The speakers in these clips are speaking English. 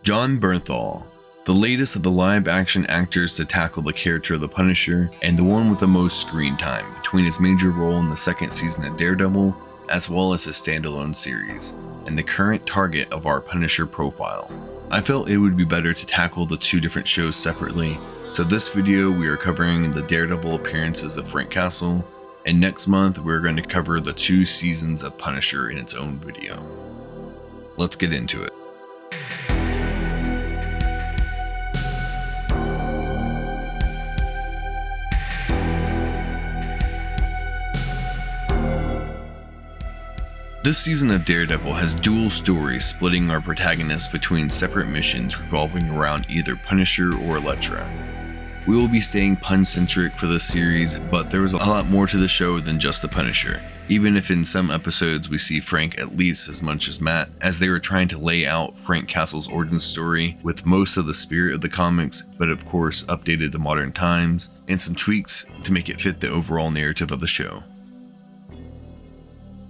Jon Bernthal, the latest of the live-action actors to tackle the character of the Punisher, and the one with the most screen time between his major role in the second season of Daredevil, as well as his standalone series, and the current target of our Punisher profile. I felt it would be better to tackle the two different shows separately, so this video we are covering the Daredevil appearances of Frank Castle, and next month we're going to cover the 2 seasons of Punisher in its own video. Let's get into it. This season of Daredevil has dual stories splitting our protagonists between separate missions revolving around either Punisher or Elektra. We will be staying pun-centric for this series, but there was a lot more to the show than just the Punisher, even if in some episodes we see Frank at least as much as Matt, as they were trying to lay out Frank Castle's origin story with most of the spirit of the comics, but of course updated to modern times, and some tweaks to make it fit the overall narrative of the show.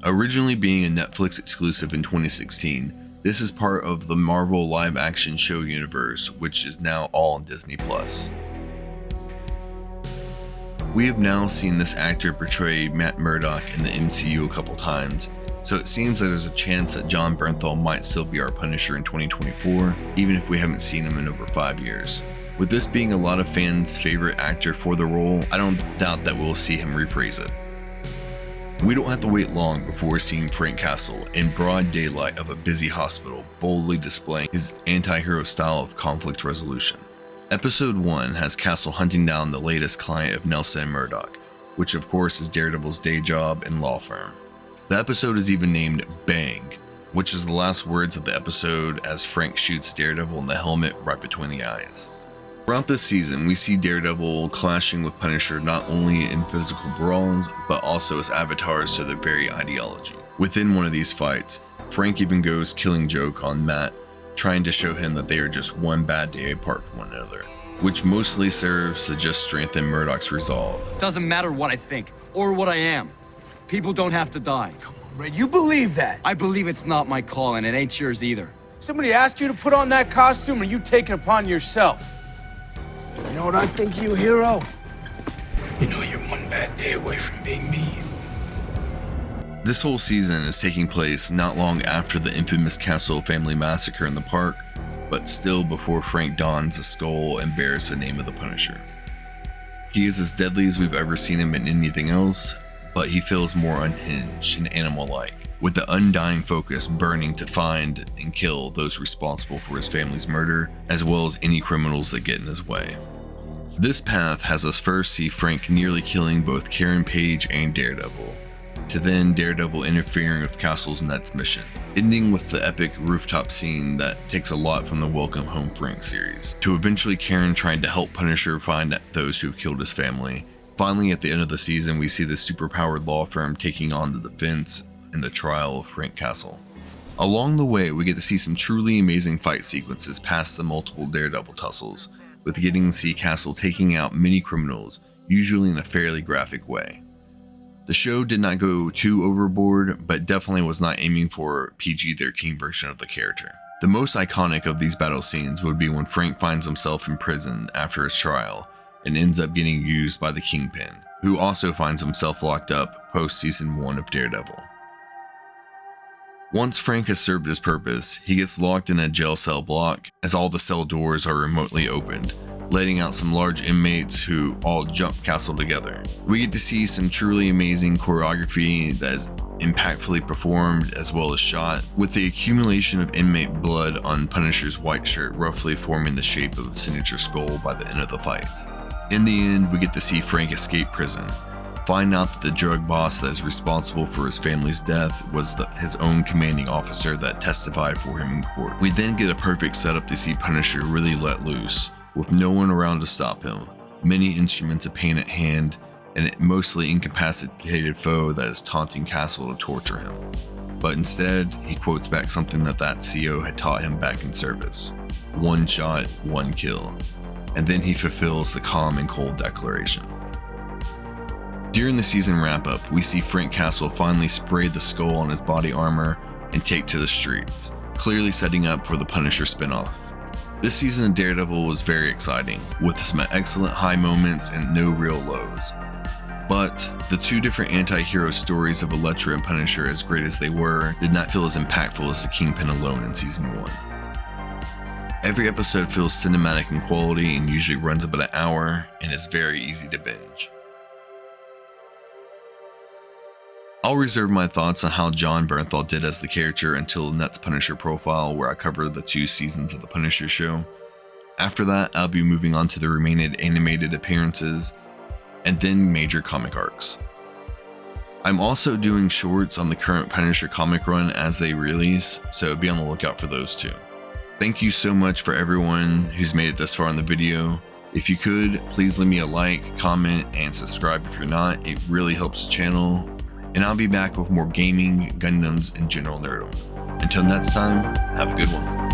Originally being a Netflix exclusive in 2016, this is part of the Marvel live-action show universe, which is now all on Disney+. We have now seen this actor portray Matt Murdock in the MCU a couple times, so it seems that there's a chance that Jon Bernthal might still be our Punisher in 2024, even if we haven't seen him in over 5 years. With this being a lot of fans' favorite actor for the role, I don't doubt that we'll see him rephrase it. We don't have to wait long before seeing Frank Castle in broad daylight of a busy hospital boldly displaying his anti-hero style of conflict resolution. Episode 1 has Castle hunting down the latest client of Nelson and Murdock, which of course is Daredevil's day job and law firm. The episode is even named Bang, which is the last words of the episode as Frank shoots Daredevil in the helmet right between the eyes. Throughout this season, we see Daredevil clashing with Punisher not only in physical brawls, but also as avatars to their very ideology. Within one of these fights, Frank even goes killing joke on Matt, trying to show him that they are just one bad day apart from one another, which mostly serves to just strengthen Murdock's resolve. Doesn't matter what I think, or what I am. People don't have to die. Come on, Red, you believe that? I believe it's not my call, and it ain't yours either. Somebody asked you to put on that costume, or you take it upon yourself? You know what I think of you, hero? You know you're one bad day away from being me. This whole season is taking place not long after the infamous Castle family massacre in the park, but still before Frank dons a skull and bears the name of the Punisher. He is as deadly as we've ever seen him in anything else, but he feels more unhinged and animal-like, with the undying focus burning to find and kill those responsible for his family's murder, as well as any criminals that get in his way. This path has us first see Frank nearly killing both Karen Page and Daredevil, to then Daredevil interfering with Castle's next mission, ending with the epic rooftop scene that takes a lot from the Welcome Home Frank series, to eventually Karen trying to help Punisher find those who killed his family. Finally, at the end of the season, we see the superpowered law firm taking on the defense in the trial of Frank Castle. Along the way, we get to see some truly amazing fight sequences past the multiple Daredevil tussles, with getting to see Castle taking out many criminals, usually in a fairly graphic way. The show did not go too overboard, but definitely was not aiming for a PG-13 version of the character. The most iconic of these battle scenes would be when Frank finds himself in prison after his trial, and ends up getting used by the Kingpin, who also finds himself locked up post-season 1 of Daredevil. Once Frank has served his purpose, he gets locked in a jail cell block as all the cell doors are remotely opened, letting out some large inmates who all jump Castle together. We get to see some truly amazing choreography that is impactfully performed as well as shot, with the accumulation of inmate blood on Punisher's white shirt roughly forming the shape of the signature skull by the end of the fight. In the end, we get to see Frank escape prison, find out that the drug boss that is responsible for his family's death was his own commanding officer that testified for him in court. We then get a perfect setup to see Punisher really let loose, with no one around to stop him, many instruments of pain at hand, and a mostly incapacitated foe that is taunting Castle to torture him. But instead, he quotes back something that CO had taught him back in service: one shot, one kill. And then he fulfills the calm and cold declaration. During the season wrap-up, we see Frank Castle finally spray the skull on his body armor and take to the streets, clearly setting up for the Punisher spinoff. This season of Daredevil was very exciting, with some excellent high moments and no real lows. But the two different anti-hero stories of Elektra and Punisher, as great as they were, did not feel as impactful as the Kingpin alone in season 1. Every episode feels cinematic in quality and usually runs about an hour and is very easy to binge. I'll reserve my thoughts on how Jon Bernthal did as the character until Net's Punisher profile, where I cover the 2 seasons of the Punisher show. After that, I'll be moving on to the remaining animated appearances and then major comic arcs. I'm also doing shorts on the current Punisher comic run as they release, so be on the lookout for those too. Thank you so much for everyone who's made it this far in the video. If you could, please leave me a like, comment, and subscribe if you're not. It really helps the channel. And I'll be back with more gaming, Gundams, and general nerdom. Until next time, have a good one.